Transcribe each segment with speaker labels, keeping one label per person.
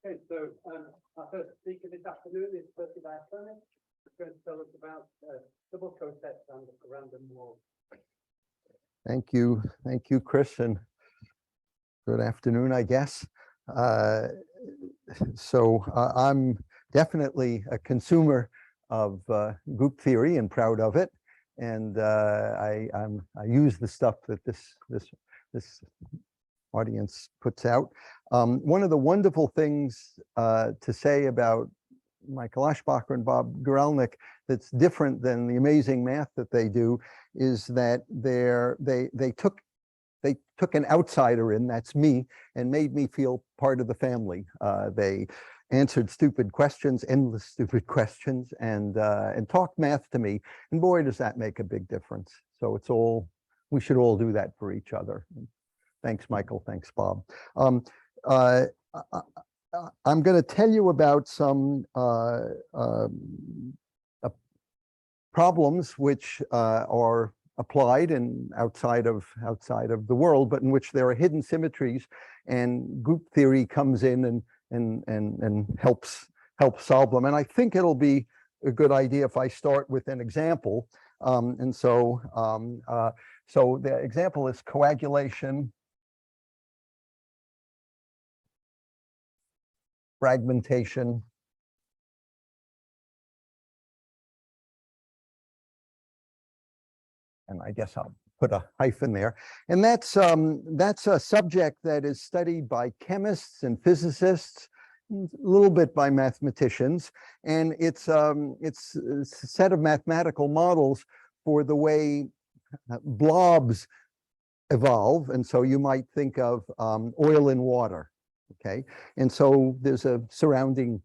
Speaker 1: Okay, so our first speaker this afternoon is Persi Diaconis. He's going to tell us about double cosets and random walls.
Speaker 2: Thank you, Chris, and good afternoon, I guess. I'm definitely a consumer of group theory and proud of it, and I use the stuff that this audience puts out. One of the wonderful things to say about Michael Aschbacher and Bob Guralnick that's different than the amazing math that they do is that they took an outsider in, that's me, and made me feel part of the family. They answered stupid questions, endless stupid questions, and talked math to me, and boy, does that make a big difference. So we should all do that for each other. Thanks, Michael. Thanks, Bob. I'm going to tell you about some problems which are applied and outside of the world, but in which there are hidden symmetries, and group theory comes in and helps solve them. And I think it'll be a good idea if I start with an example. So the example is coagulation, fragmentation, and I guess I'll put a hyphen there. And that's a subject that is studied by chemists and physicists, a little bit by mathematicians, and it's a set of mathematical models for the way blobs evolve. And so you might think of oil in water. Okay, and so there's a surrounding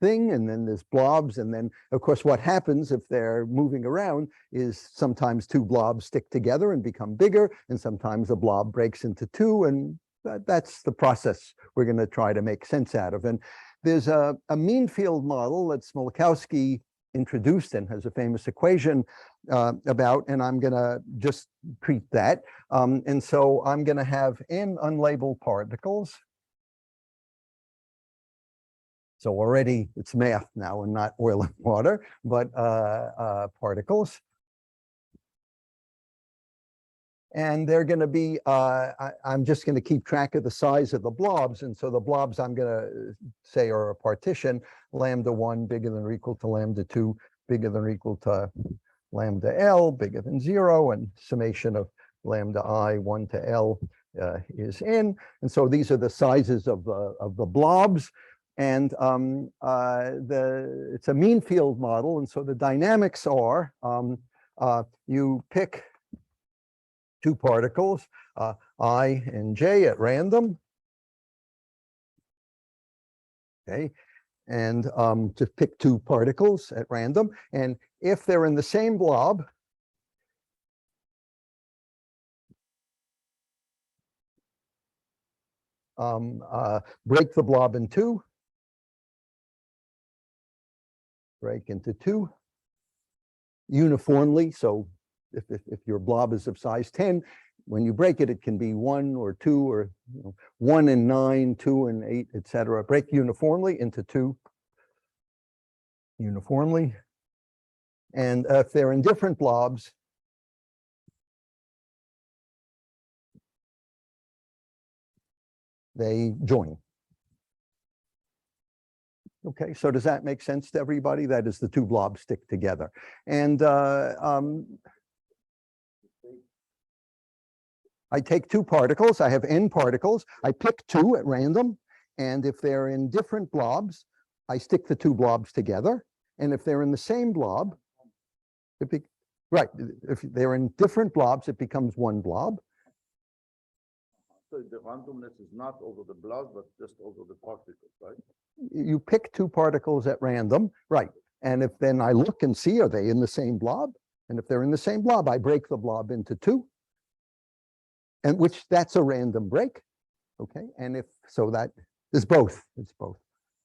Speaker 2: thing, and then there's blobs, and then of course what happens if they're moving around is sometimes two blobs stick together and become bigger, and sometimes a blob breaks into two, and that's the process we're going to try to make sense out of. And there's a mean field model that Smolakowski introduced and has a famous equation about, and I'm going to just treat that. And so I'm going to have n unlabeled particles. So already it's math now and not oil and water, but particles. And they're going to be, I'm just going to keep track of the size of the blobs. And so the blobs I'm going to say are a partition, lambda 1 bigger than or equal to lambda 2 bigger than or equal to lambda L bigger than 0, and summation of lambda I 1 to L is n. And so these are the sizes of the blobs. And it's a mean field model. And so the dynamics are you pick two particles, I and J at random. Okay, and just pick two particles at random. And if they're in the same blob, break the blob in two. Break into two uniformly. So if your blob is of size 10, when you break it, it can be 1 or 2 or 1 and 9, 2 and 8, etc. Break uniformly into two uniformly. And if they're in different blobs, they join. Okay, so does that make sense to everybody? That is, the two blobs stick together. And I take two particles, I have n particles, I pick two at random, and if they're in different blobs, I stick the two blobs together. And if they're in the same blob, right, if they're in different blobs, it becomes one blob.
Speaker 1: So
Speaker 3: actually the randomness is not over the blob, but just over the particles, right?
Speaker 2: You pick two particles at random, right? And if then I look and see, are they in the same blob? And if they're in the same blob, I break the blob into two, and which that's a random break, okay? And if so, that is both. It's both.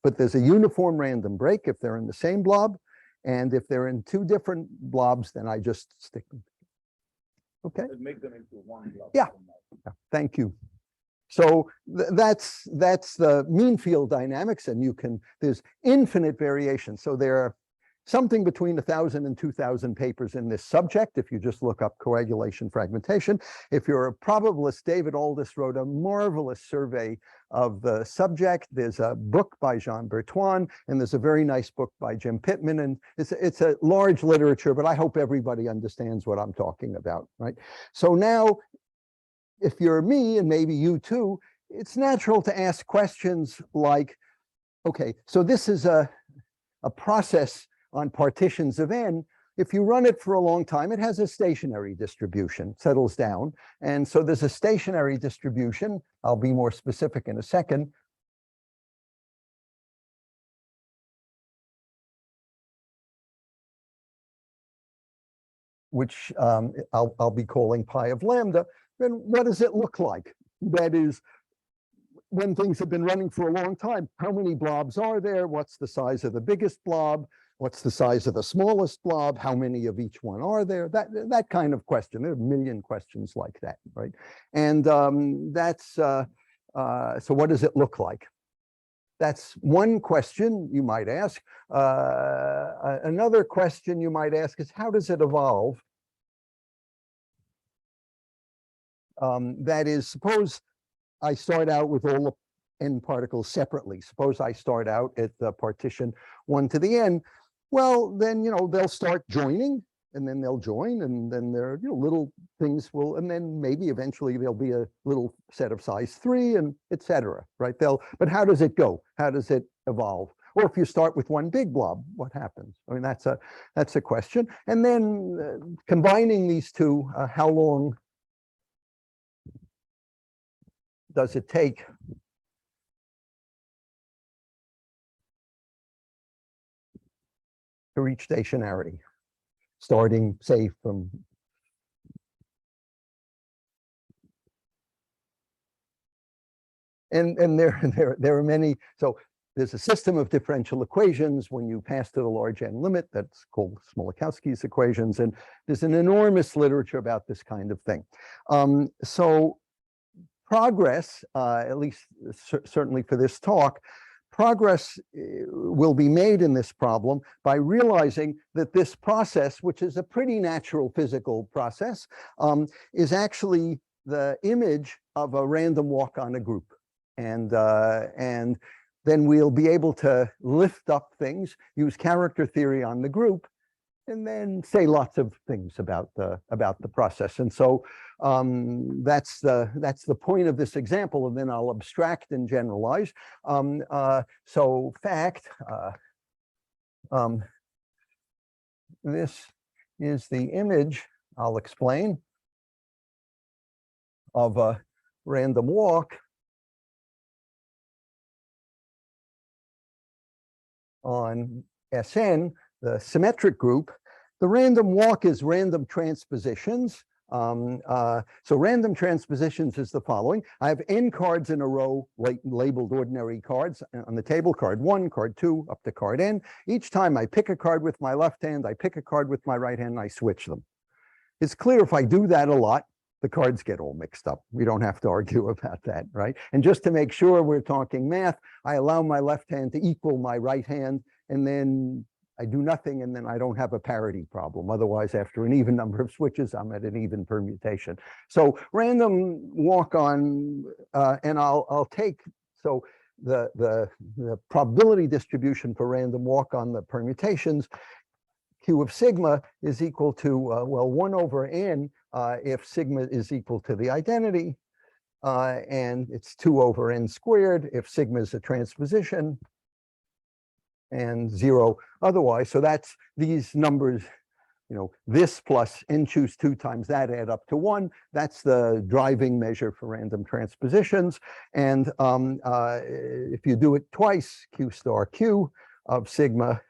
Speaker 2: But there's a uniform random break if they're in the same blob, and if they're in two different blobs, then I just stick them. Okay.
Speaker 3: And make them into one blob.
Speaker 2: Yeah. Thank you. So that's the mean field dynamics, and there's infinite variation. So there are something between 1,000 and 2,000 papers in this subject if you just look up coagulation fragmentation. If you're a probabilist, David Aldous wrote a marvelous survey of the subject. There's a book by Jean Bertoine, and there's a very nice book by Jim Pittman, and it's a large literature, but I hope everybody understands what I'm talking about, right? So now, if you're me, and maybe you too, it's natural to ask questions like, okay, so this is a process on partitions of n. If you run it for a long time, it has a stationary distribution, settles down. And so there's a stationary distribution. I'll be more specific in a second. Which I'll be calling pi of lambda. Then what does it look like? That is, when things have been running for a long time, how many blobs are there? What's the size of the biggest blob? What's the size of the smallest blob? How many of each one are there? That kind of question. There are a million questions like that, right? And so what does it look like? That's one question you might ask. Another question you might ask is, how does it evolve? That is, suppose I start out with all the n particles separately. Suppose I start out at the partition 1 to the n. Well, then, they'll start joining, and then they'll join, and then there, little things will, and then maybe eventually there'll be a little set of size 3, and etc. Right? But how does it go? How does it evolve? Or if you start with one big blob, what happens? I mean, that's a question. And then combining these two, how long does it take to reach stationarity, starting, say, from and there are many. So there's a system of differential equations when you pass to the large n limit that's called Smolakowski's equations, and there's an enormous literature about this kind of thing. So progress, at least certainly for this talk, progress will be made in this problem by realizing that this process, which is a pretty natural physical process, is actually the image of a random walk on a group. And then we'll be able to lift up things, use character theory on the group, and then say lots of things about the process. And so that's the point of this example, and then I'll abstract and generalize. So fact, this is the image, I'll explain, of a random walk on Sn, the symmetric group. The random walk is random transpositions. So random transpositions is the following. I have n cards in a row labeled ordinary cards on the table, card 1, card 2, up to card n. Each time I pick a card with my left hand, I pick a card with my right hand, and I switch them. It's clear if I do that a lot, the cards get all mixed up. We don't have to argue about that, right? And just to make sure we're talking math, I allow my left hand to equal my right hand, and then I do nothing, and then I don't have a parity problem. Otherwise, after an even number of switches, I'm at an even permutation. So random walk on, and I'll take, so the probability distribution for random walk on the permutations, Q of sigma is equal to, well, 1 over n if sigma is equal to the identity, and it's 2 over n squared if sigma is a transposition, and 0 otherwise. So that's these numbers this plus n choose 2 times that add up to 1. That's the driving measure for random transpositions. And if you do it twice, Q star Q of sigma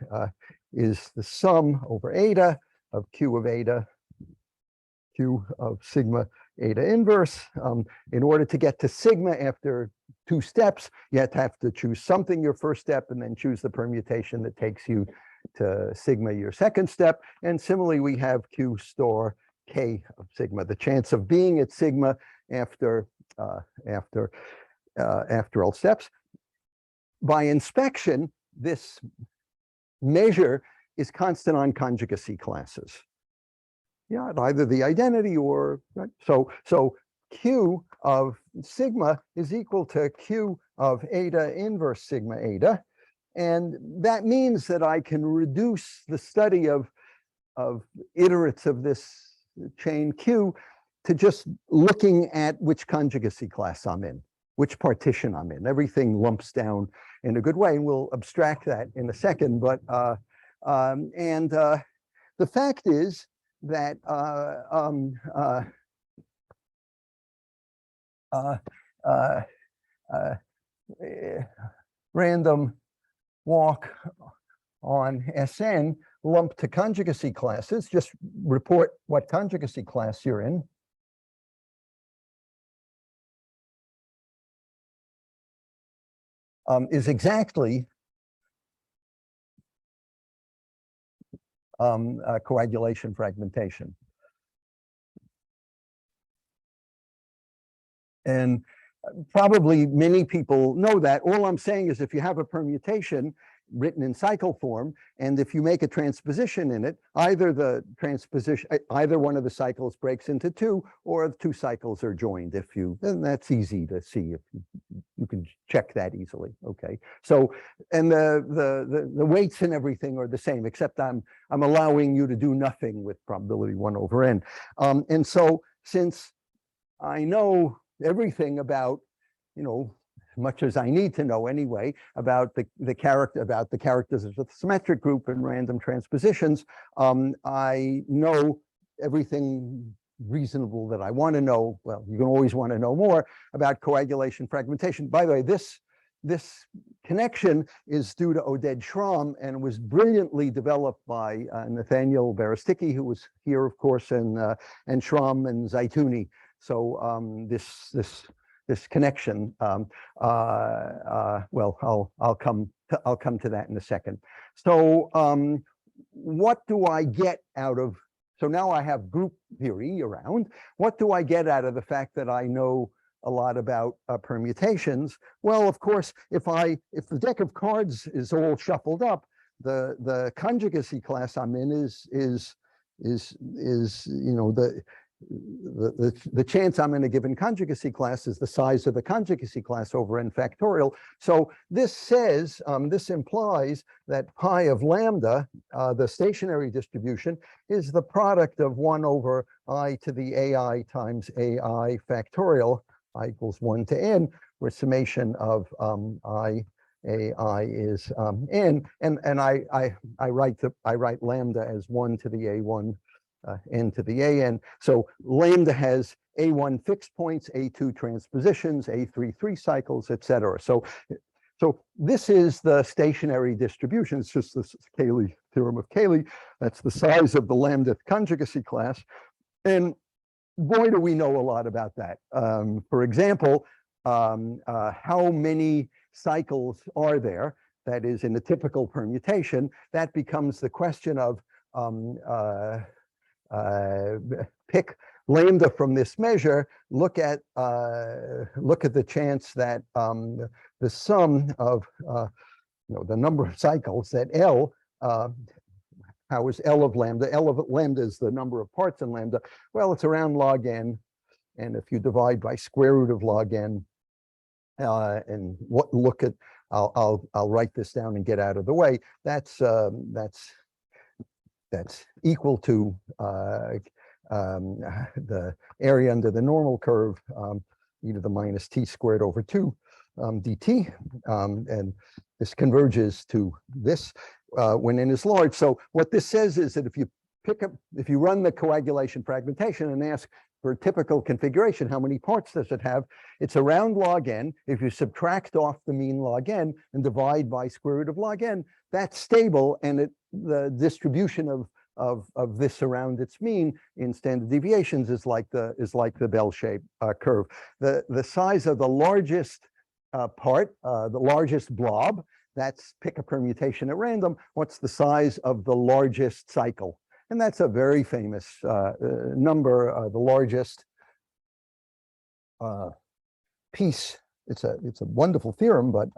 Speaker 2: is the sum over eta of Q of eta, Q of sigma eta inverse. In order to get to sigma after 2 steps, you have to choose something your first step and then choose the permutation that takes you to sigma your second step. And similarly, we have Q star K of sigma, the chance of being at sigma after all steps. By inspection, this measure is constant on conjugacy classes. Yeah, either the identity or, right? So Q of sigma is equal to Q of eta inverse sigma eta. And that means that I can reduce the study of iterates of this chain Q to just looking at which conjugacy class I'm in, which partition I'm in. Everything lumps down in a good way. And we'll abstract that in a second. But the fact is that random walk on SN lumped to conjugacy classes, just report what conjugacy class you're in. Is exactly coagulation fragmentation. And probably many people know that. All I'm saying is if you have a permutation written in cycle form, and if you make a transposition in it, either one of the cycles breaks into 2, or the 2 cycles are joined. Then that's easy to see. If you can check that easily. Okay. So, and the weights and everything are the same, except I'm allowing you to do nothing with probability 1 over n. And so, since I know everything about, as much as I need to know anyway, about the characters of the symmetric group and random transpositions, I know everything reasonable that I want to know. Well, you can always want to know more about coagulation fragmentation. By the way, this connection is due to Oded Shram and was brilliantly developed by Nathaniel Beresticki, who was here, of course, and Shram and Zaitouni. So this connection, well, I'll come to that in a second. So what do I get out of? So now I have group theory around. What do I get out of the fact that I know a lot about permutations? Well, of course, if the deck of cards is all shuffled up, the conjugacy class I'm in is the chance I'm in a given conjugacy class is the size of the conjugacy class over n factorial. So this says, this implies that pi of lambda, the stationary distribution, is the product of 1 over I to the ai times ai factorial, I equals 1 to n, where summation of ai is n, and I write lambda as 1 to the a1 n to the an. So lambda has a1 fixed points, a2 transpositions, a3 3 cycles, etc. So this is the stationary distribution. It's just the Cayley theorem of Cayley. That's the size of the lambda conjugacy class. And boy, do we know a lot about that. For example, how many cycles are there? That is, in a typical permutation, that becomes the question of pick lambda from this measure, look at the chance that the sum of the number of cycles that L, how is L of lambda? L of lambda is the number of parts in lambda. Well, it's around log n, and if you divide by square root of log n, and look at, I'll write this down and get out of the way. That's equal to the area under the normal curve, e to the minus t squared over 2 dt, and this converges to this when n is large. So what this says is that if you pick up, if you run the coagulation fragmentation and ask for a typical configuration, how many parts does it have? It's around log n. If you subtract off the mean log n and divide by square root of log n, that's stable, and the distribution of this around its mean in standard deviations is like the bell-shaped curve. The size of the largest part, the largest blob, that's pick a permutation at random. What's the size of the largest cycle? And that's a very famous number, the largest piece. It's a wonderful theorem, but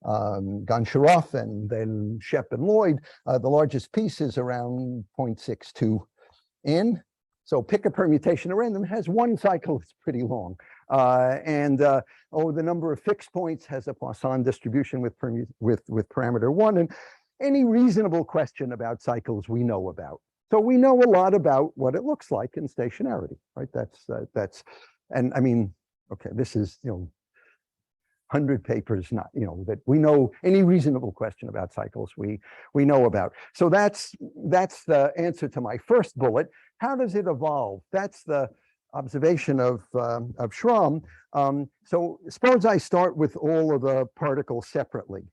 Speaker 2: Goncharov and then Shep and Lloyd, the largest piece is around 0.62 n. So pick a permutation at random, has one cycle, it's pretty long. The number of fixed points has a Poisson distribution with parameter 1, and any reasonable question about cycles we know about. So we know a lot about what it looks like in stationarity, right? And I mean, okay, this is, 100 papers, not, that we know any reasonable question about cycles we know about. So that's the answer to my first bullet. How does it evolve? That's the observation of Schramm. So suppose I start with all of the particles separately.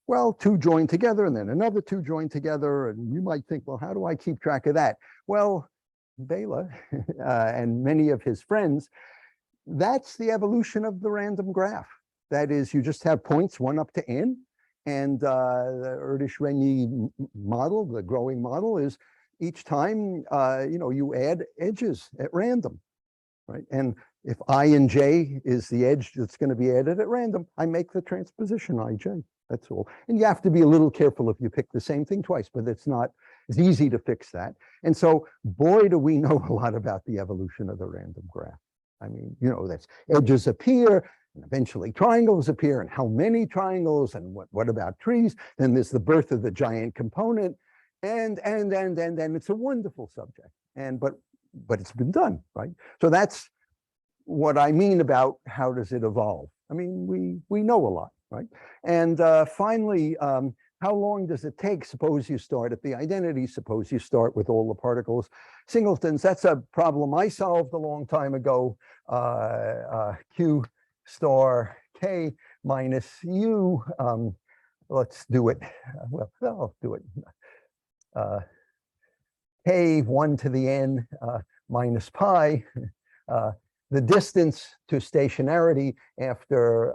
Speaker 2: Well, two join together and then another two join together. And you might think, well, how do I keep track of that? Well, Bela and many of his friends, that's the evolution of the random graph. That is, you just have points 1 up to n. And the Erdős-Rényi model, the growing model, is each time, you add edges at random, right? And if I and j is the edge that's going to be added at random, I make the transposition ij. That's all. And you have to be a little careful if you pick the same thing twice, but it's easy to fix that. And so, boy, do we know a lot about the evolution of the random graph. I mean, that's edges appear, and eventually triangles appear, and how many triangles, and what about trees? Then there's the birth of the giant component, and it's a wonderful subject. But it's been done, right? So that's what I mean about how does it evolve. I mean, we know a lot, right? And finally, how long does it take? Suppose you start at the identity. Suppose you start with all the particles singletons. That's a problem I solved a long time ago. Q star k minus u. Let's do it. Well, I'll do it. K 1 to the n minus pi. The distance to stationarity after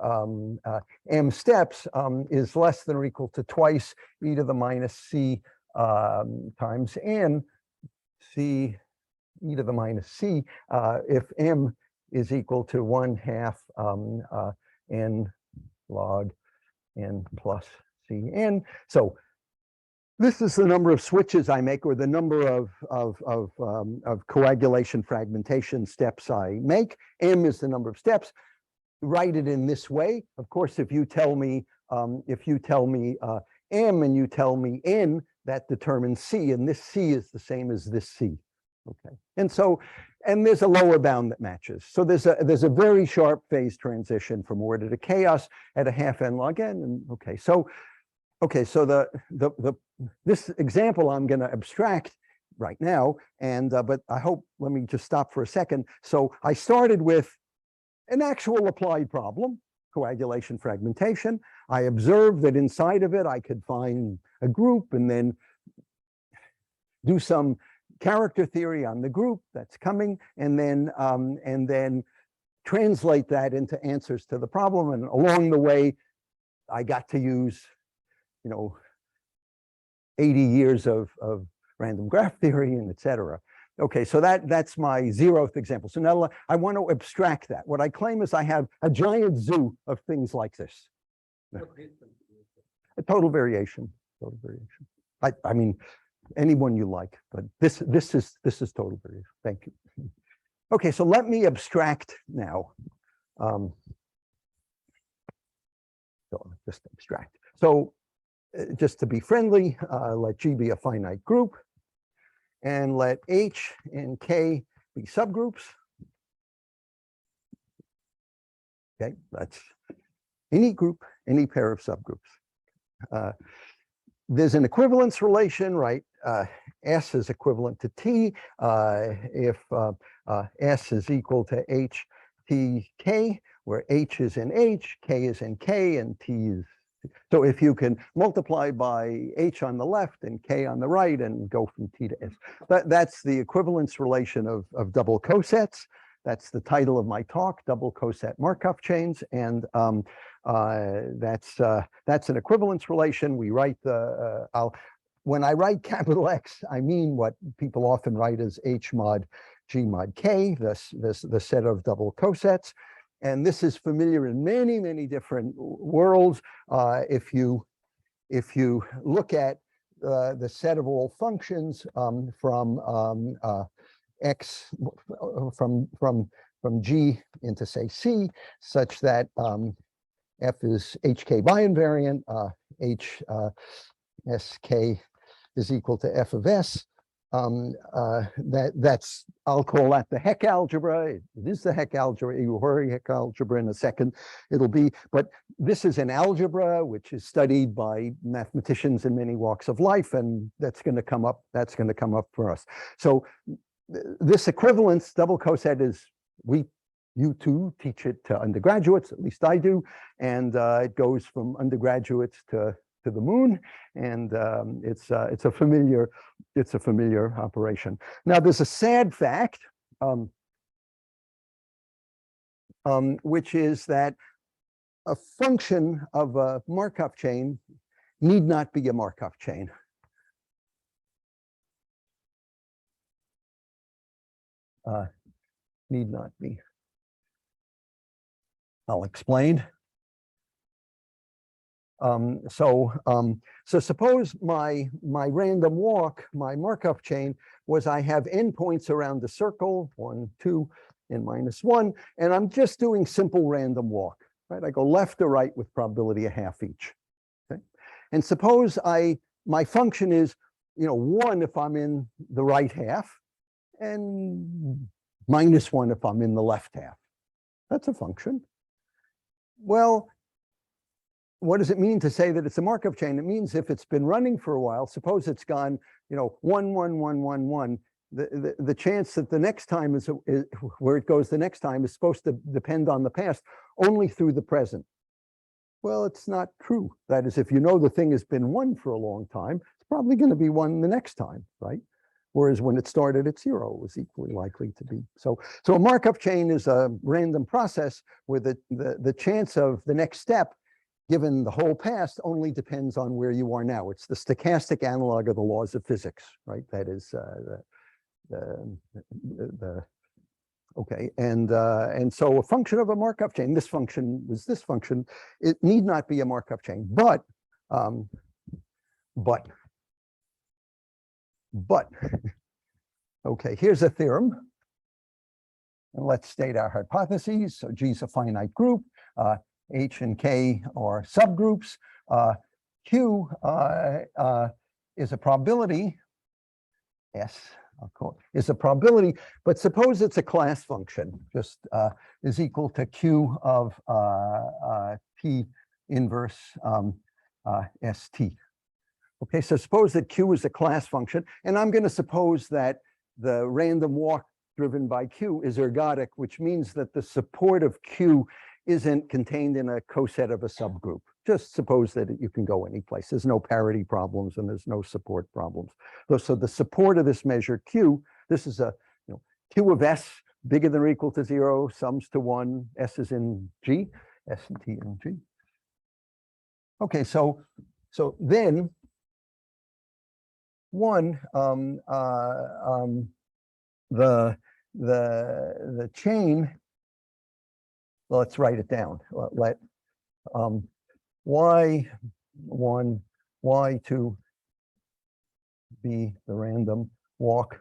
Speaker 2: m steps is less than or equal to twice e to the minus c times n, c e to the minus c, if m is equal to 1/2 n log n plus cn. So this is the number of switches I make, or the number of coagulation fragmentation steps I make. M is the number of steps. Write it in this way. Of course, if you tell me m and you tell me n, that determines c, and this c is the same as this c. Okay, and there's a lower bound that matches. So there's a very sharp phase transition from order to chaos at a 1/2 n log n. And okay, so this example I'm going to abstract right now, but I hope, let me just stop for a second. So I started with an actual applied problem, coagulation fragmentation. I observed that inside of it I could find a group and then do some character theory on the group that's coming, and then translate that into answers to the problem. And along the way, I got to use 80 years of random graph theory and et cetera. Okay, so that's my 0th example. So now I want to abstract that. What I claim is I have a giant zoo of things like this. A total variation. I mean, anyone you like, but this is total variation. Thank you. Okay, so let me abstract now. So just abstract. So just to be friendly, let G be a finite group, and let H and K be subgroups. Okay, that's any group, any pair of subgroups. There's an equivalence relation, right? S is equivalent to T, if S is equal to H T K, where H is in H, K is in K, and T is. So if you can multiply by H on the left and K on the right and go from T to S, that's the equivalence relation of double cosets. That's the title of my talk, double coset Markov chains, and that's an equivalence relation. We write the when I write capital X, I mean what people often write as H mod G mod K, the set of double cosets. And this is familiar in many, many different worlds. If you look at the set of all functions from X from G into say C, such that F is HK bi-invariant, SK is equal to F of S. That's, I'll call that the Heck algebra. It is the Heck algebra. You heard Heck algebra in a second. It'll be, but this is an algebra which is studied by mathematicians in many walks of life, and that's going to come up. That's going to come up for us. So this equivalence double coset is, you two teach it to undergraduates, at least I do, and it goes from undergraduates to the moon, and it's a familiar operation. Now there's a sad fact, which is that a function of a Markov chain need not be a Markov chain. Need not be. I'll explain. So suppose my random walk, my Markov chain, was I have endpoints around the circle, 1, 2, and -1, and I'm just doing simple random walk, right? I go left to right with probability of half each. Okay? And suppose my function is, 1 if I'm in the right half, and -1 if I'm in the left half. That's a function. Well, what does it mean to say that it's a Markov chain? It means if it's been running for a while, suppose it's gone, 1, 1, 1, 1, 1, the chance that the next time is where it goes the next time is supposed to depend on the past only through the present. Well, it's not true. That is, if you know the thing has been 1 for a long time, it's probably going to be 1 the next time, right? Whereas when it started at 0, it was equally likely to be. So a Markov chain is a random process where the chance of the next step, given the whole past, only depends on where you are now. It's the stochastic analog of the laws of physics, right? That is okay. And so a function of a Markov chain, this function was this function, it need not be a Markov chain, but okay, here's a theorem. And let's state our hypotheses. So G is a finite group. H and K are subgroups. Q is a probability. S, I'll call it, is a probability. But suppose it's a class function, just is equal to Q of P inverse ST. Okay, so suppose that Q is a class function, and I'm going to suppose that the random walk driven by Q is ergodic, which means that the support of Q isn't contained in a coset of a subgroup. Just suppose that you can go any place. There's no parity problems and there's no support problems. So the support of this measure Q, this is a Q of S bigger than or equal to 0, sums to 1, S is in G, S and T in G. Okay, so then one, the chain, well, let's write it down. Let Y1, Y2 be the random walk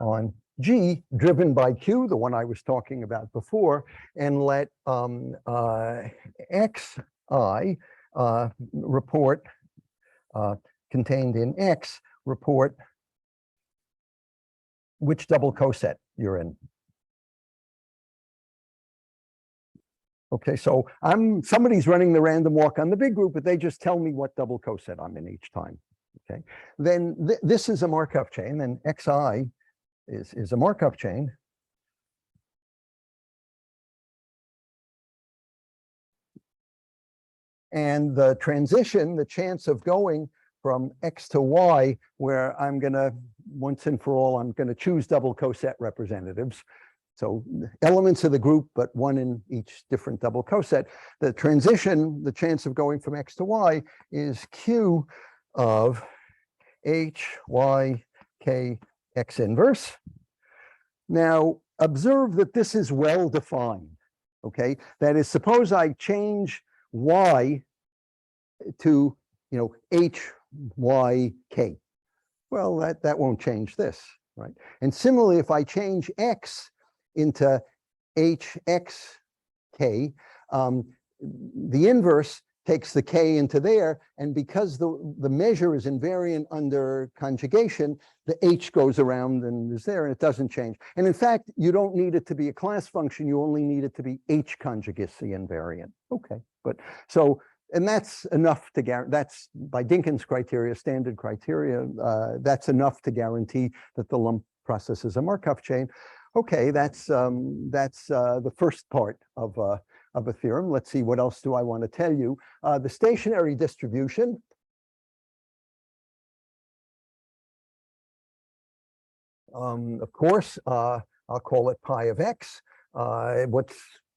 Speaker 2: on G driven by Q, the one I was talking about before, and let Xi report contained in X report which double coset you're in. Okay, so somebody's running the random walk on the big group, but they just tell me what double coset I'm in each time. Okay, then this is a Markov chain, then xi is a Markov chain. And the transition, the chance of going from X to Y, where I'm going to, once and for all, I'm going to choose double coset representatives. So elements of the group, but one in each different double coset. The transition, the chance of going from X to Y is Q of H, Y, K, X inverse. Now, observe that this is well defined, okay? That is, suppose I change Y to, H, Y, K. Well, that won't change this, right? And similarly, if I change X into H, X, K, the inverse takes the K into there, and because the measure is invariant under conjugation, the H goes around and is there, and it doesn't change. And in fact, you don't need it to be a class function, you only need it to be H conjugacy invariant. Okay, but so, and that's enough to guarantee, that's by Dinkin's criteria, standard criteria, that's enough to guarantee that the lump process is a Markov chain. Okay, that's the first part of a theorem. Let's see, what else do I want to tell you? The stationary distribution. Of course, I'll call it pi of x.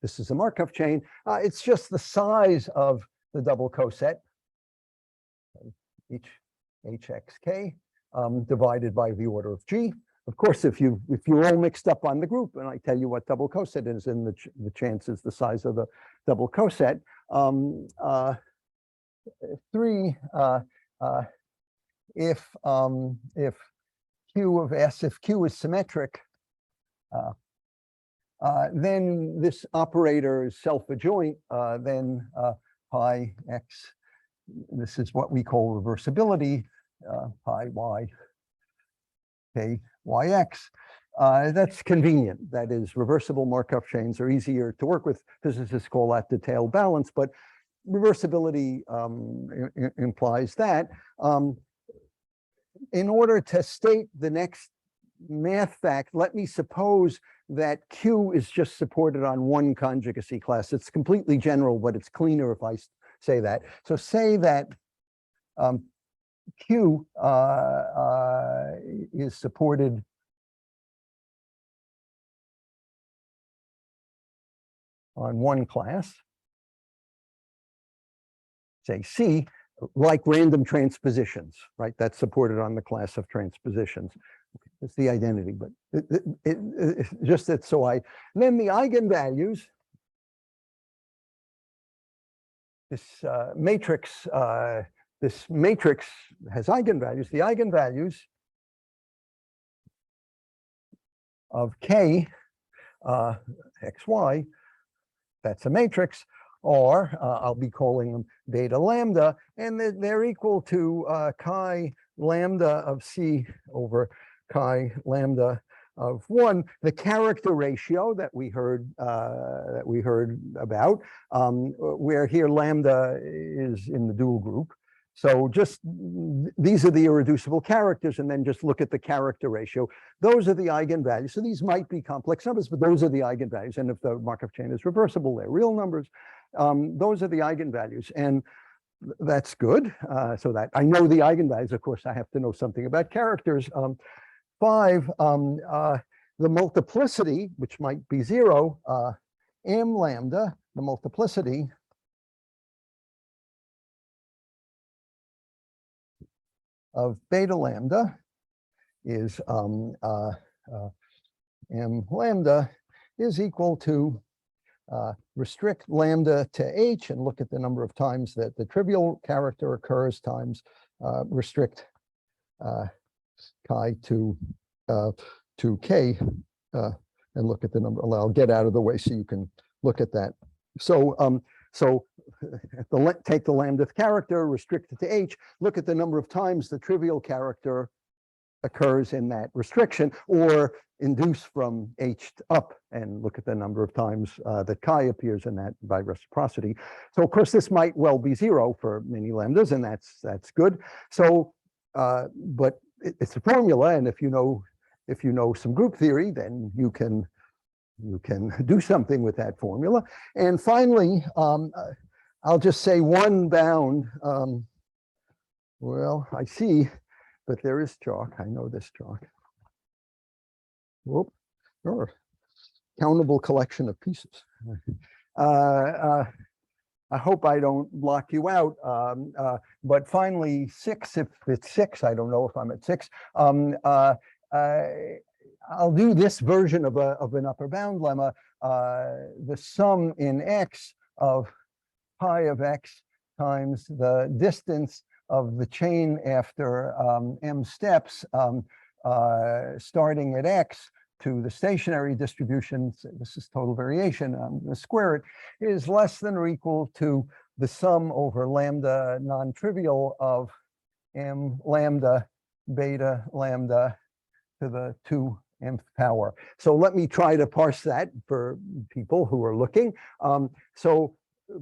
Speaker 2: This is a Markov chain. It's just the size of the double coset, each hxk, divided by the order of g. Of course, if you're all mixed up on the group and I tell you what double coset is, and the chance is the size of the double coset. If Q of S, if Q is symmetric, then this operator is self-adjoint, then pi x, this is what we call reversibility, pi y, k, yx. That's convenient. That is, reversible Markov chains are easier to work with. Physicists call that the tail balance, but reversibility implies that. In order to state the next math fact, let me suppose that Q is just supported on one conjugacy class. It's completely general, but it's cleaner if I say that. So say that Q is supported on one class, say C, like random transpositions, right? That's supported on the class of transpositions. It's the identity, but it's just that. So then the eigenvalues, this matrix has eigenvalues. The eigenvalues of K xy, that's a matrix, or I'll be calling them beta lambda, and they're equal to chi lambda of C over chi lambda of 1, the character ratio that we heard about, where here lambda is in the dual group. So just these are the irreducible characters, and then just look at the character ratio. Those are the eigenvalues. So these might be complex numbers, but those are the eigenvalues. And if the Markov chain is reversible, they're real numbers. Those are the eigenvalues, and that's good. So that I know the eigenvalues, of course, I have to know something about characters. 5, the multiplicity, which might be 0, m lambda, the multiplicity of beta lambda is m lambda is equal to restrict lambda to h and look at the number of times that the trivial character occurs times restrict chi to k and look at the number. I'll get out of the way so you can look at that. So take the lambda character, restrict it to h, look at the number of times the trivial character occurs in that restriction, or induce from h up and look at the number of times that chi appears in that by reciprocity. So of course this might well be 0 for many lambdas, and that's good. So but it's a formula, and if you know some group theory, then you can do something with that formula. And finally, I'll just say one bound. Well, I see, but there is chalk. I know this chalk. Whoop, or countable collection of pieces. I hope I don't block you out. But finally, 6, if it's 6, I don't know if I'm at 6. I'll do this version of an upper bound lemma. The sum in X of pi of X times the distance of the chain after m steps, starting at X to the stationary distribution. This is total variation. I'm going to square it, is less than or equal to the sum over lambda non-trivial of m lambda beta lambda to the 2mth power. So let me try to parse that for people who are looking. So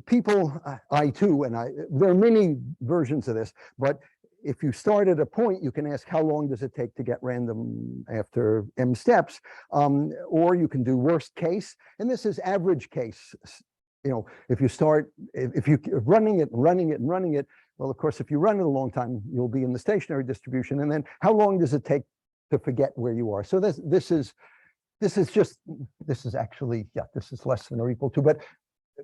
Speaker 2: people, I too, and there are many versions of this, but if you start at a point, you can ask how long does it take to get random after m steps, or you can do worst case, and this is average case. If you start, if you running it, well, of course, if you run it a long time, you'll be in the stationary distribution, and then how long does it take to forget where you are? So this is actually, yeah, this is less than or equal to, but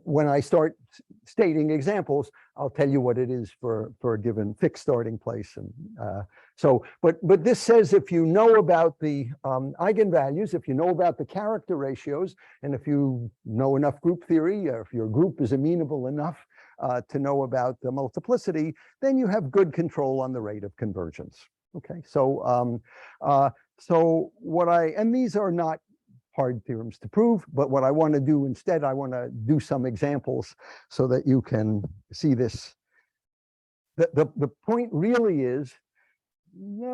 Speaker 2: when I start stating examples, I'll tell you what it is for a given fixed starting place. And but this says if you know about the eigenvalues, if you know about the character ratios, and if you know enough group theory, or if your group is amenable enough to know about the multiplicity, then you have good control on the rate of convergence. Okay, so and these are not hard theorems to prove, but what I want to do instead, I want to do some examples so that you can see this. The point really is,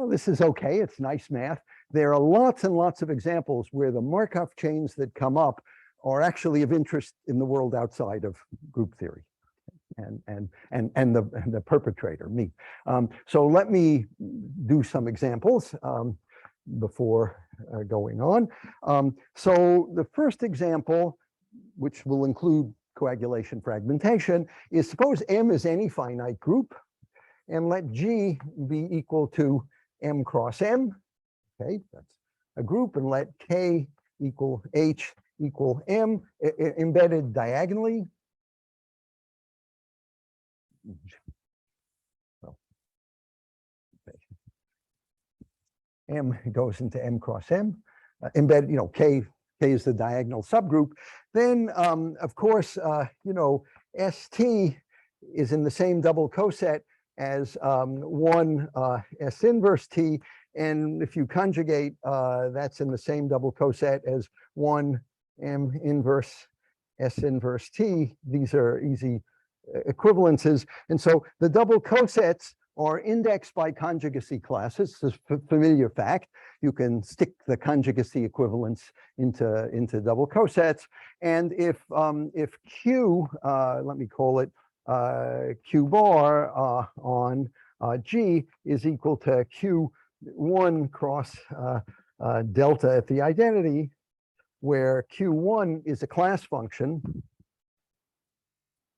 Speaker 2: this is okay, it's nice math. There are lots and lots of examples where the Markov chains that come up are actually of interest in the world outside of group theory and the perpetrator, me. So let me do some examples before going on. So the first example, which will include coagulation fragmentation, is suppose M is any finite group, and let G be equal to M cross M. Okay, that's a group, and let K equal H equal M, embedded diagonally. M goes into M cross M, embed, K is the diagonal subgroup. Then, of course, ST is in the same double coset as 1 S inverse T. And if you conjugate, that's in the same double coset as 1 M inverse S inverse T. These are easy equivalences. And so the double cosets are indexed by conjugacy classes. This is a familiar fact. You can stick the conjugacy equivalence into double cosets. And if Q, let me call it Q bar on G is equal to Q1 cross delta at the identity, where Q1 is a class function.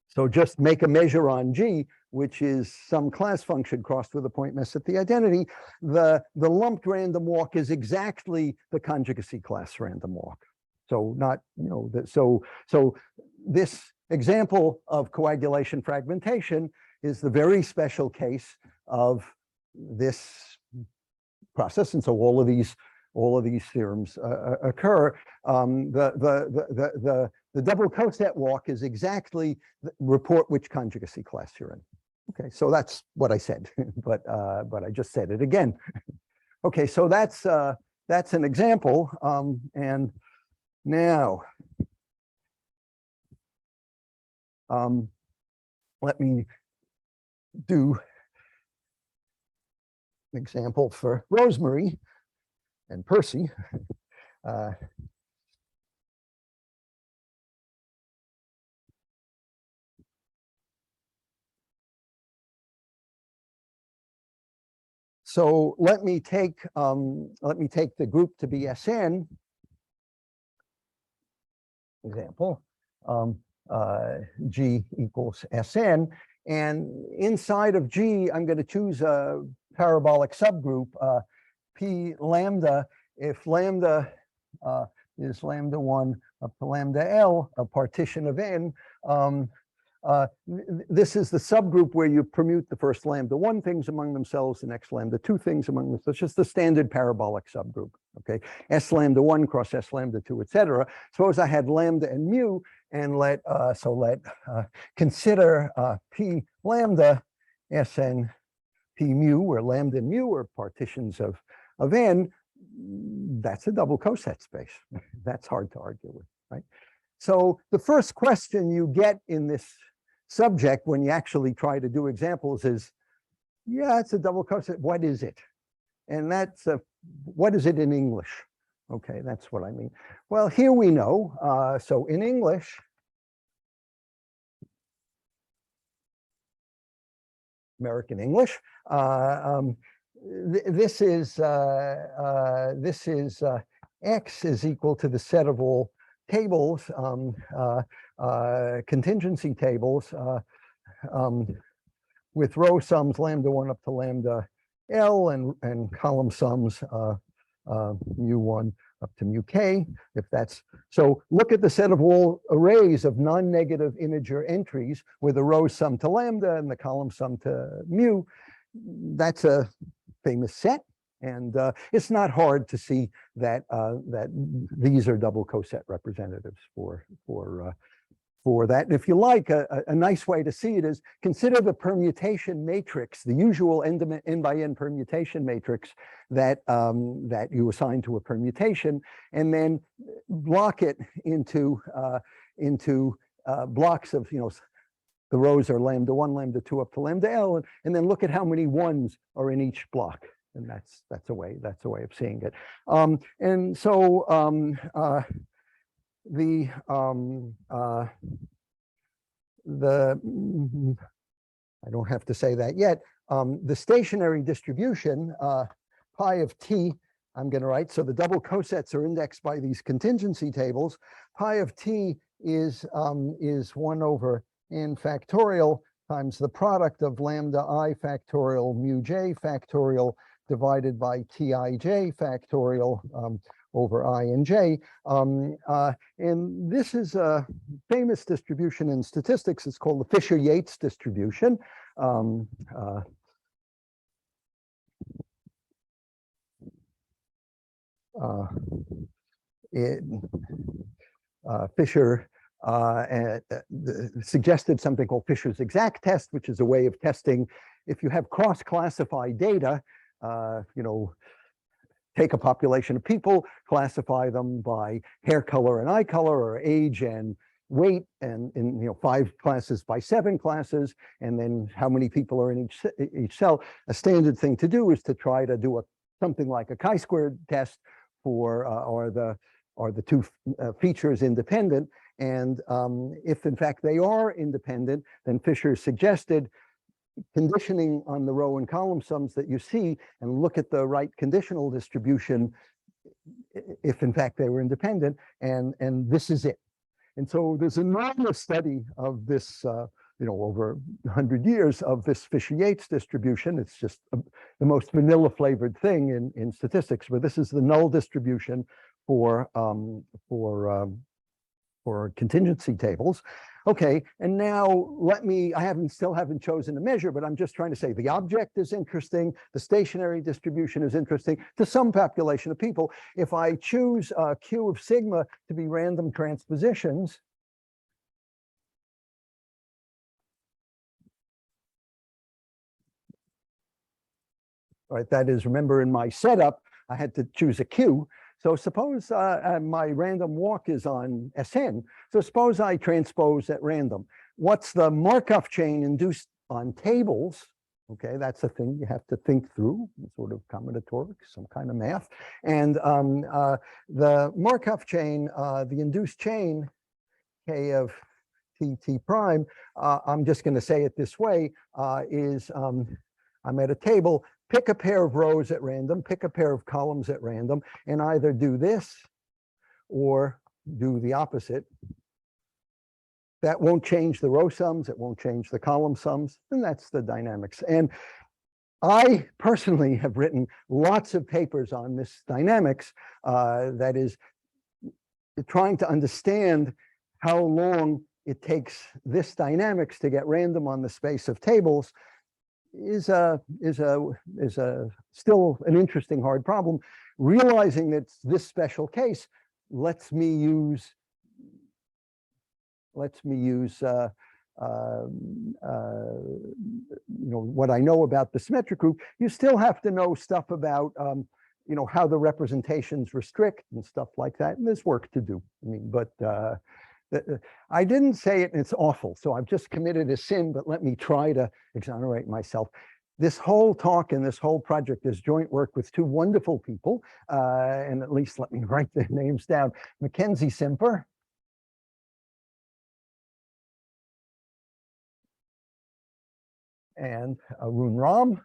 Speaker 2: So just make a measure on G, which is some class function crossed with a point mess at the identity. The lumped random walk is exactly the conjugacy class random walk. So not, so this example of coagulation fragmentation is the very special case of this process. And so all of these theorems occur. The double coset walk is exactly report which conjugacy class you're in. Okay, so that's what I said, but I just said it again. Okay, so that's an example, and now let me do an example for Rosemary and Persi. So let me take the group to be Sn. Example, G equals Sn, and inside of G, I'm going to choose a parabolic subgroup, P lambda. If lambda is lambda 1 up to lambda L, a partition of N, this is the subgroup where you permute the first lambda 1 things among themselves, the next lambda 2 things among themselves. It's just the standard parabolic subgroup. Okay, S lambda 1 cross S lambda 2, etc. Suppose I had lambda and mu, and consider P lambda Sn P mu, where lambda and mu are partitions of N. That's a double coset space. That's hard to argue with, right? So the first question you get in this subject when you actually try to do examples is, yeah, it's a double coset. What is it? And that's what is it in English? Okay, that's what I mean. Well, here we know. So in English, American English, this is X is equal to the set of all tables, contingency tables, with row sums lambda 1 up to lambda L, and column sums mu 1 up to mu k. If that's so, look at the set of all arrays of non-negative integer entries with the row sum to lambda and the column sum to mu. That's a famous set. And it's not hard to see that that these are double coset representatives for that. And if you like, a nice way to see it is consider the permutation matrix, the usual n by n permutation matrix that that you assign to a permutation, and then block it into blocks of, you know, the rows are lambda 1, lambda 2 up to lambda L, and then look at how many ones are in each block. And that's a way of seeing it. And so I don't have to say that yet. The stationary distribution, pi of t, I'm going to write. So the double cosets are indexed by these contingency tables. Pi of t is 1 over n factorial times the product of lambda I factorial mu j factorial divided by Tij factorial over I and j. And this is a famous distribution in statistics. It's called the Fisher-Yates distribution. Fisher suggested something called Fisher's exact test, which is a way of testing if you have cross-classified data. You know, take a population of people, classify them by hair color and eye color, or age and weight, and in, you know, 5 classes by 7 classes, and then how many people are in each cell. A standard thing to do is to try to do something like a chi-squared test for are the 2 features independent, and if in fact they are independent, then Fisher suggested conditioning on the row and column sums that you see, and look at the right conditional distribution if in fact they were independent, and this is it. And so there's an enormous study of this, you know, over 100 years of this Fisher-Yates distribution. It's just the most vanilla flavored thing in statistics, but this is the null distribution for contingency tables. Okay, and now I still haven't chosen a measure, but I'm just trying to say the object is interesting, the stationary distribution is interesting to some population of people. If I choose Q of sigma to be random transpositions, right, that is, remember in my setup, I had to choose a Q. So suppose my random walk is on Sn. So suppose I transpose at random. What's the Markov chain induced on tables? Okay, that's a thing you have to think through, sort of combinatorics, some kind of math. And the Markov chain, the induced chain, K of T prime, I'm just going to say it this way, is I'm at a table. pick a pair of rows at random, pick a pair of columns at random, and either do this or do the opposite. That won't change the row sums, it won't change the column sums, and that's the dynamics. And I personally have written lots of papers on this dynamics, that is trying to understand how long it takes this dynamics to get random on the space of tables is still an interesting hard problem. Realizing that this special case lets me use what I know about the symmetric group. You still have to know stuff about how the representations restrict and stuff like that, and there's work to do. I mean, but I didn't say it, and it's awful, so I've just committed a sin, but let me try to exonerate myself. This whole talk and this whole project is joint work with two wonderful people, and at least let me write their names down. Mackenzie Simper. And Arun Ram.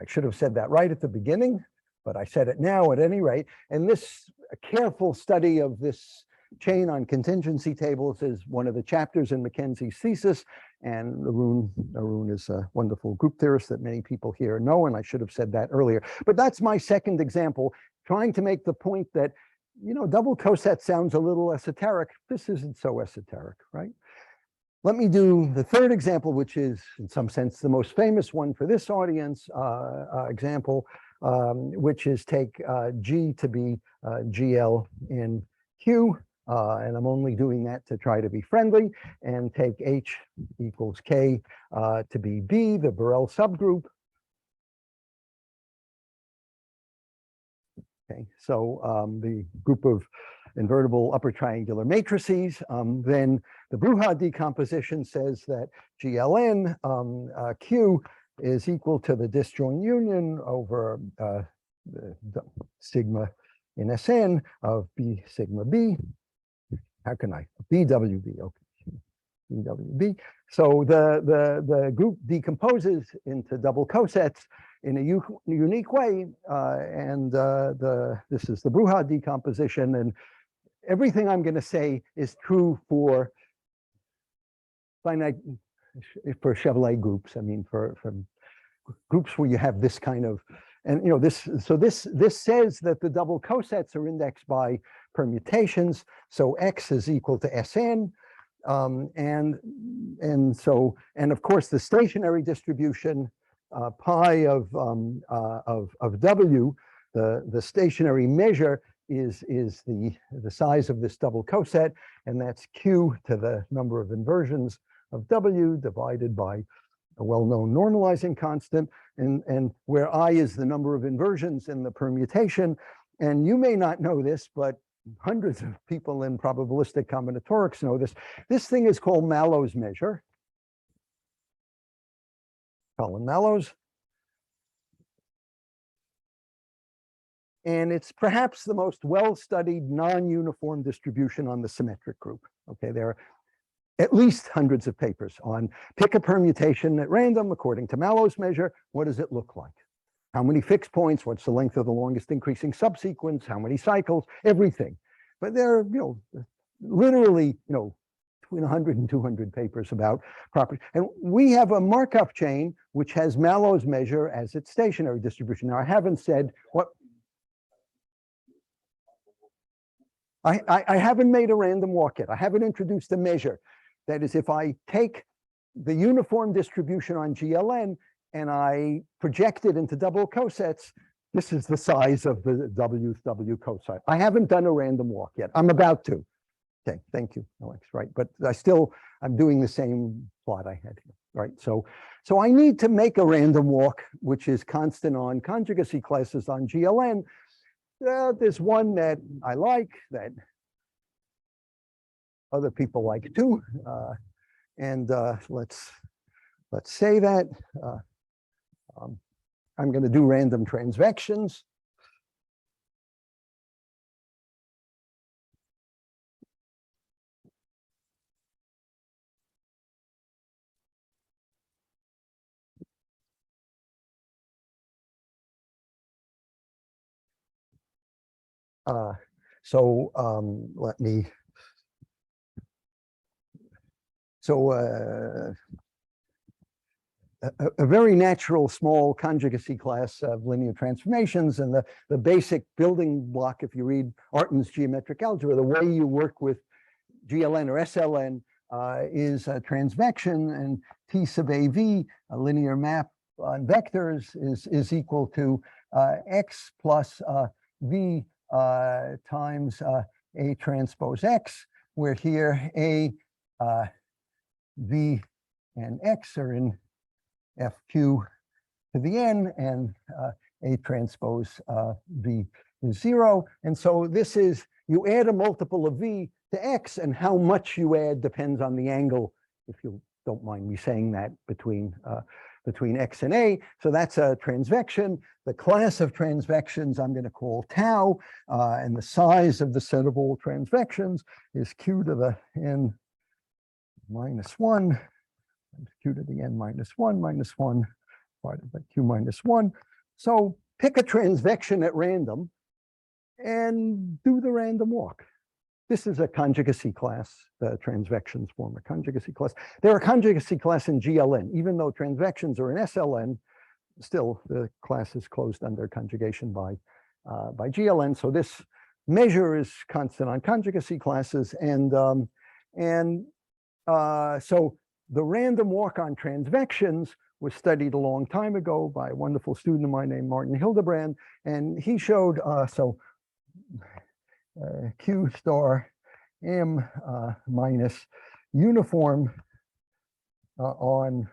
Speaker 2: I should have said that right at the beginning, but I said it now at any rate. And this careful study of this chain on contingency tables is one of the chapters in Mackenzie's thesis. And Arun is a wonderful group theorist that many people here know, and I should have said that earlier. But that's my second example, trying to make the point that, double coset sounds a little esoteric. This isn't so esoteric, right? Let me do the third example, which is in some sense the most famous one for this audience example, which is take G to be GL in Q, and I'm only doing that to try to be friendly, and take H equals K to be B, the Borel subgroup. Okay, so the group of invertible upper triangular matrices, then the Brouha decomposition says that GLN Q is equal to the disjoint union over the sigma in Sn of B sigma B. How can I? BWB, okay. BWB. So the group decomposes into double cosets in a unique way, and this is the Brouha decomposition, and everything I'm going to say is true for finite, for Chevrolet groups. I mean, for groups where you have this kind of, and this says that the double cosets are indexed by permutations. So X is equal to Sn, and of course the stationary distribution pi of W, the stationary measure is the size of this double coset, and that's Q to the number of inversions of W divided by a well-known normalizing constant, and where I is the number of inversions in the permutation. And you may not know this, but hundreds of people in probabilistic combinatorics know this. This thing is called Mallow's measure. Colin Mallow's. And it's perhaps the most well-studied non-uniform distribution on the symmetric group. Okay, there are at least hundreds of papers on pick a permutation at random according to Mallow's measure. What does it look like? How many fixed points? What's the length of the longest increasing subsequence? How many cycles? Everything. But there are, literally, between 100 and 200 papers about properties. And we have a Markov chain which has Mallow's measure as its stationary distribution. Now, I haven't said what. I haven't made a random walk yet. I haven't introduced a measure. That is, if I take the uniform distribution on GLN and I project it into double cosets, this is the size of the W coset. I haven't done a random walk yet. I'm about to. Okay, thank you, Alex. Right, but I'm doing the same plot I had here. Right, so I need to make a random walk, which is constant on conjugacy classes on GLN. There's one that I like, that other people like too, and let's say that I'm going to do random transvections. Let me. So a very natural small conjugacy class of linear transformations, and the basic building block, if you read Artin's geometric algebra, the way you work with GLN or SLN is a transvection, and T sub AV, a linear map on vectors, is equal to X plus V times A transpose X, where here A, V, and X are in FQ to the N, and A transpose V is 0. And so this is, you add a multiple of V to X, and how much you add depends on the angle, if you don't mind me saying that, between X and A. So that's a transvection. The class of transvections I'm going to call tau, and the size of the set of all transvections is Q to the N minus 1, Q to the N minus 1 divided by Q minus 1. So pick a transvection at random and do the random walk. This is a conjugacy class. The transvections form a conjugacy class. They're a conjugacy class in GLN. Even though transvections are in SLN, still the class is closed under conjugation by GLN. So this measure is constant on conjugacy classes. So the random walk on transvections was studied a long time ago by a wonderful student of mine named Martin Hildebrand. And he showed, Q star M minus uniform on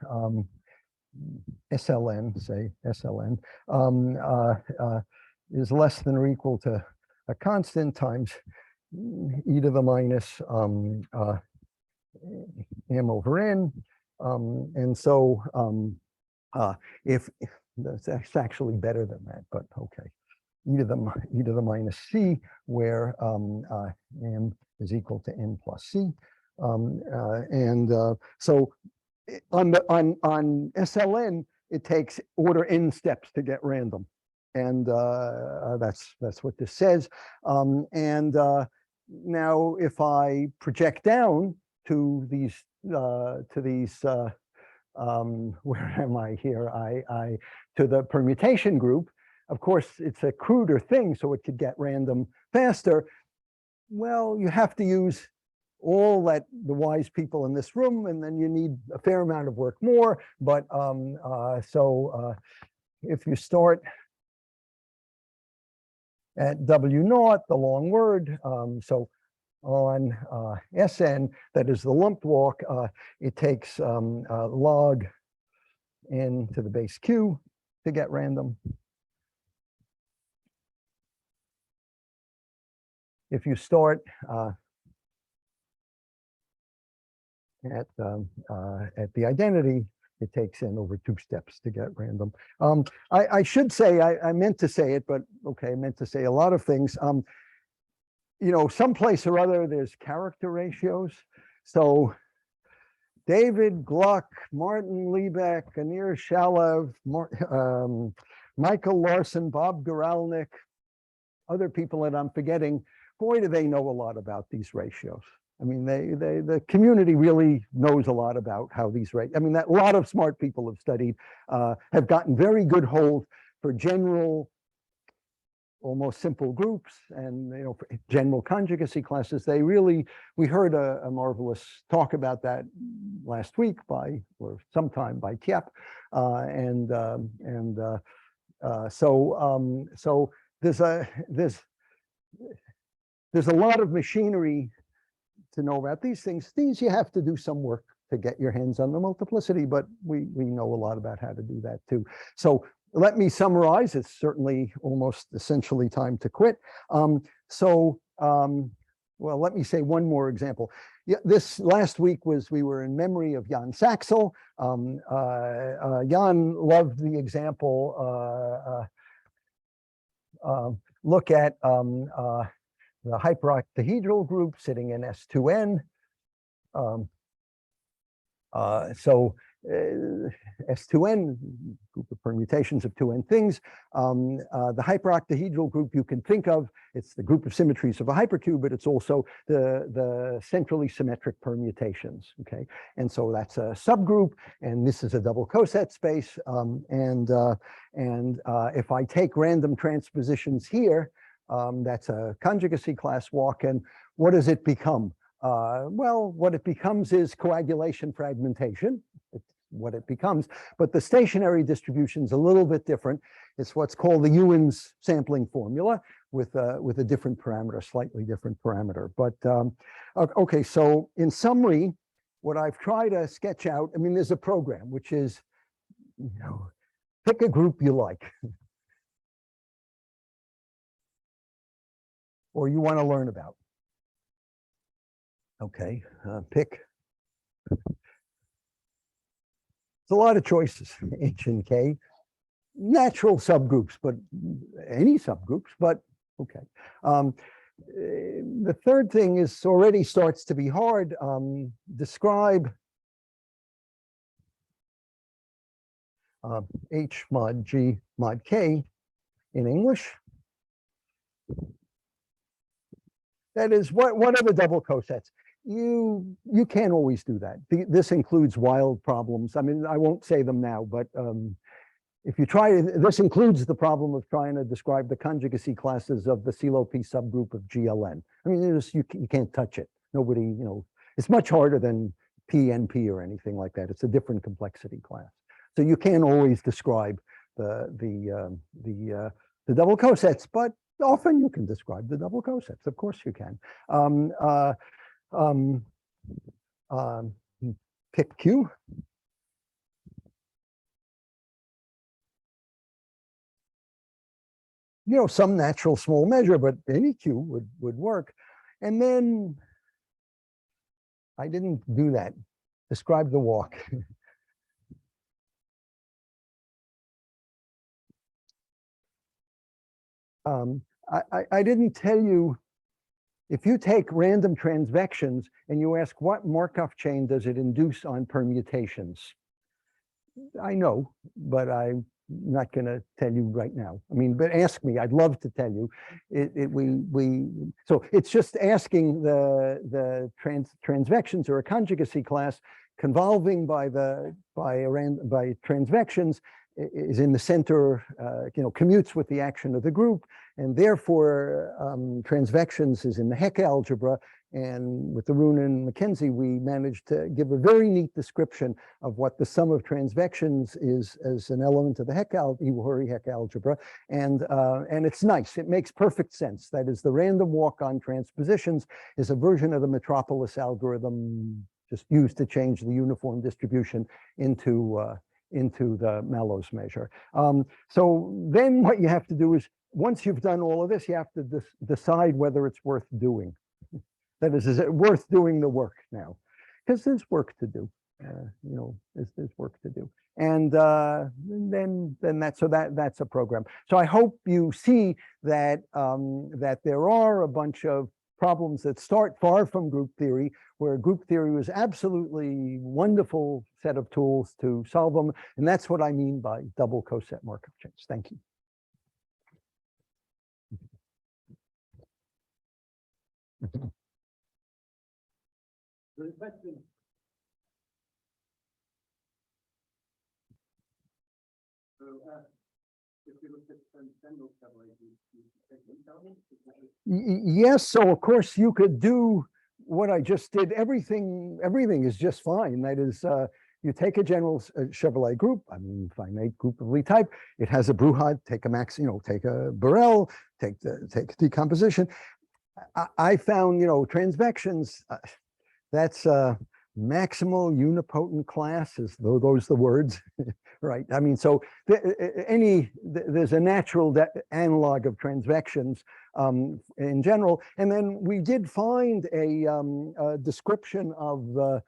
Speaker 2: SLN, say SLN, is less than or equal to a constant times e to the minus M over N. And so if that's actually better than that, but okay. E to the minus C, where M is equal to N plus C. So on SLN, it takes order N steps to get random. And that's what this says. Now if I project down to these, where am I here? To the permutation group. Of course, it's a cruder thing, so it could get random faster. Well, you have to use all that the wise people in this room, and then you need a fair amount of work more. But if you start at W naught, the long word, so on Sn, that is the lumped walk, it takes log n to the base q to get random. If you start at the identity, it takes n over 2 steps to get random. I should say, I meant to say it, but okay, I meant to say a lot of things. You know, someplace or other, there's character ratios. So David Gluck, Martin Liebeck, Anir Shalev, Michael Larson, Bob Goralnik, other people that I'm forgetting, boy, do they know a lot about these ratios. I mean, the community really knows a lot about how these ratios, I mean, that a lot of smart people have studied, have gotten very good hold for general, almost simple groups, and you know, for general conjugacy classes. They really, we heard a marvelous talk about that last week or sometime by Tiep, so there's a lot of machinery to know about these things. These you have to do some work to get your hands on the multiplicity, but we know a lot about how to do that too. So let me summarize. It's certainly almost essentially time to quit. Well, let me say one more example. Yeah, this last week we were in memory of Jan Saxel. Jan loved the example. Look at the hyperoctahedral group sitting in S2n. So S2n, group of permutations of 2n things. The hyperoctahedral group you can think of, it's the group of symmetries of a hypercube, but it's also the centrally symmetric permutations, okay? And so that's a subgroup, and this is a double coset space. If I take random transpositions here, that's a conjugacy class walk, and what does it become? Well, what it becomes is coagulation fragmentation. It's what it becomes, but the stationary distribution is a little bit different. It's what's called the Ewan's sampling formula with a different parameter, slightly different parameter. But okay, so in summary, what I've tried to sketch out, I mean, there's a program which is, you know, pick a group you like, or you want to learn about. Okay, pick. It's a lot of choices, H and K. Natural subgroups, but any subgroups, but okay. The third thing is already starts to be hard. Describe H mod G mod K in English. That is, what are the double cosets? You can't always do that. This includes wild problems. I mean, I won't say them now, but if you try, this includes the problem of trying to describe the conjugacy classes of the CeLO-P subgroup of GLN. I mean, you can't touch it. Nobody, you know, it's much harder than PNP or anything like that. It's a different complexity class. So you can't always describe the double cosets, but often you can describe the double cosets. Of course you can. Pick Q. You know, some natural small measure, but any Q would work. And then I didn't do that. Describe the walk. I didn't tell you, if you take random transvections and you ask what Markov chain does it induce on permutations? I know, but I'm not going to tell you right now. I mean, but ask me, I'd love to tell you. So it's just asking the transvections or a conjugacy class convolving by transvections is in the center, you know, commutes with the action of the group, and therefore transvections is in the Heck algebra. And with the Roon and Mackenzie, we managed to give a very neat description of what the sum of transvections is as an element of the Ihori Heck algebra, and it's nice. It makes perfect sense. That is, the random walk on transpositions is a version of the Metropolis algorithm just used to change the uniform distribution into the Mallows measure. So then what you have to do is, once you've done all of this, you have to decide whether it's worth doing. That is it worth doing the work now? Because there's work to do. You know, there's work to do. And then that's a program. So I hope you see that that there are a bunch of problems that start far from group theory, where group theory was absolutely wonderful set of tools to solve them. And that's what I mean by double coset Markov chains. Thank you.
Speaker 1: The question. So, if you look at general
Speaker 2: yes, so of course you could do what I just did. Everything is just fine. That is, you take a general Chevrolet group, I mean, finite group of Lie type. It has a Brouha, take a max, you know, take a Borel, take decomposition. I found, you know, transvections. That's maximal unipotent classes, though those the words, right? I mean, so there's a natural analog of transvections in general, and then we did find a description of the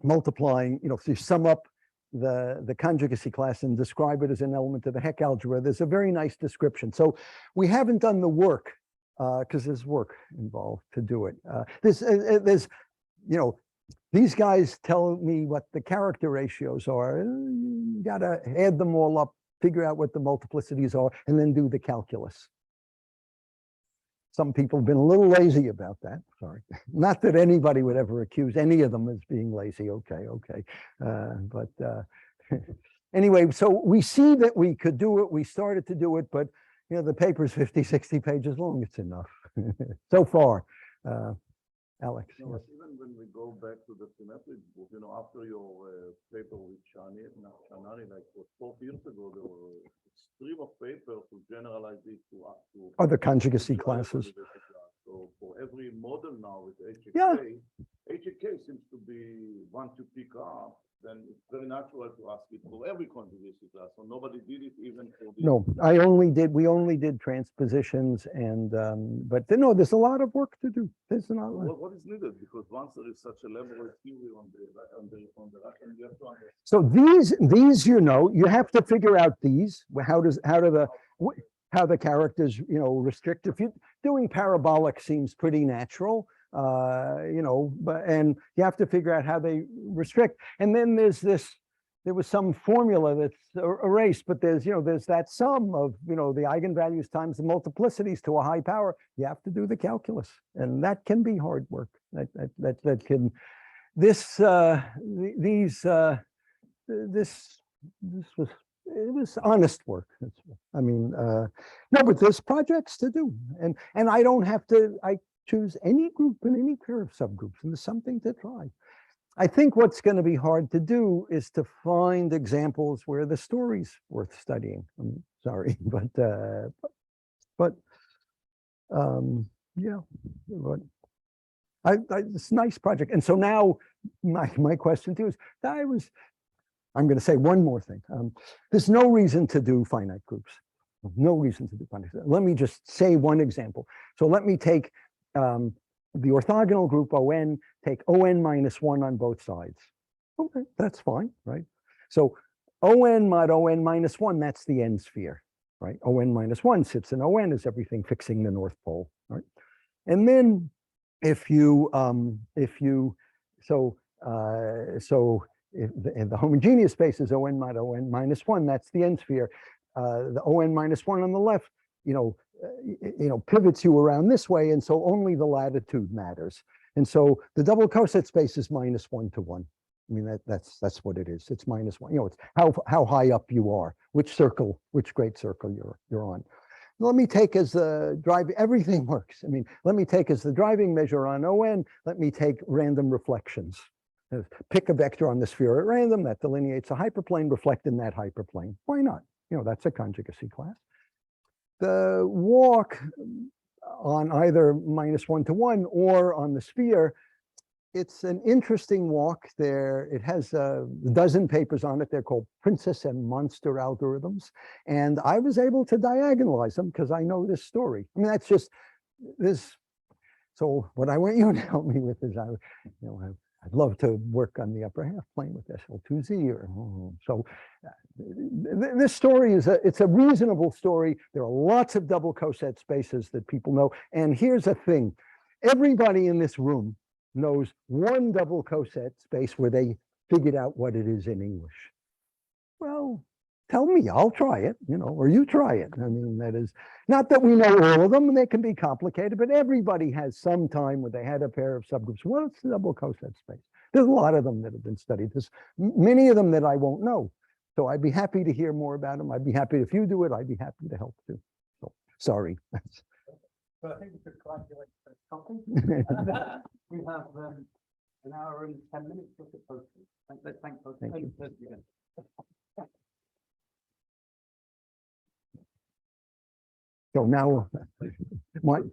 Speaker 2: multiplying. You know, if you sum up the conjugacy class and describe it as an element of the Heck algebra, there's a very nice description. So we haven't done the work, because there's work involved to do it. There's, you know, these guys tell me what the character ratios are. You gotta add them all up, figure out what the multiplicities are, and then do the calculus. Some people have been a little lazy about that, sorry. Not that anybody would ever accuse any of them as being lazy, okay. Anyway, so we see that we could do it, we started to do it, but you know, the paper's 50, 60 pages long, it's enough. So far, Alex.
Speaker 3: No, but even when we go back to the symmetric book, you know, after your paper with Shani, like what 4 years ago, there were a stream of papers to generalize this to
Speaker 2: Other conjugacy
Speaker 3: to other
Speaker 2: classes.
Speaker 3: conjugacy class. So for every model now with HAK,
Speaker 2: Yeah.
Speaker 3: HAK seems to be one to pick up. Then it's very natural to ask it for every conjugacy class. So nobody did it even for the.
Speaker 2: No, we only did transpositions and, but no, there's a lot of work to do. There's not.
Speaker 3: What is needed? Because once there is such a elaborate theory on the Russian, you have to understand.
Speaker 2: So these, you know, you have to figure out these, how the characters, you know, restrict. If you're doing parabolic seems pretty natural, you know, and you have to figure out how they restrict. And then there was some formula that's erased, but there's that sum of, you know, the eigenvalues times the multiplicities to a high power. You have to do the calculus, and that can be hard work. That can, it was honest work. I mean, no, but there's projects to do, and I don't have to, I choose any group and any pair of subgroups, and there's something to try. I think what's going to be hard to do is to find examples where the story's worth studying. I'm sorry, but yeah, but it's a nice project. And so now my question too is, I'm going to say one more thing. There's no reason to do finite groups. No reason to do finite groups. Let me just say one example. So let me take the orthogonal group ON, take ON minus 1 on both sides. Okay, that's fine, right? So ON mod ON minus 1, that's the n sphere, right? ON minus 1 sits in ON is everything fixing the North Pole, right? And then if the homogeneous space is ON mod ON minus 1, that's the n sphere. The ON minus 1 on the left, you know, pivots you around this way, and so only the latitude matters. And so the double coset space is minus 1 to 1. I mean, that's what it is. It's minus 1. You know, it's how high up you are, which great circle you're on. Let me take as the driving, everything works. I mean, let me take as the driving measure on ON, let me take random reflections. Pick a vector on the sphere at random that delineates a hyperplane, reflect in that hyperplane. Why not? You know, that's a conjugacy class. The walk on either minus 1 to 1 or on the sphere, it's an interesting walk there. It has a dozen papers on it. They're called Princess and Monster algorithms. And I was able to diagonalize them because I know this story. I mean, that's just this. So what I want you to help me with is I'd love to work on the upper half plane with SL2Z or so. This story it's a reasonable story. There are lots of double coset spaces that people know. And here's a thing. Everybody in this room knows one double coset space where they figured out what it is in English. Well, tell me, I'll try it, you know, or you try it. I mean, that is not that we know all of them, and they can be complicated, but everybody has some time where they had a pair of subgroups. What's the double coset space? There's a lot of them that have been studied. There's many of them that I won't know. So I'd be happy to hear more about them. I'd be happy if you do it. I'd be happy to help too. So sorry.
Speaker 1: But I think we could calculate something. We have an hour and 10 minutes for the posting. Let's thank both.
Speaker 2: Thank you. So now, we'll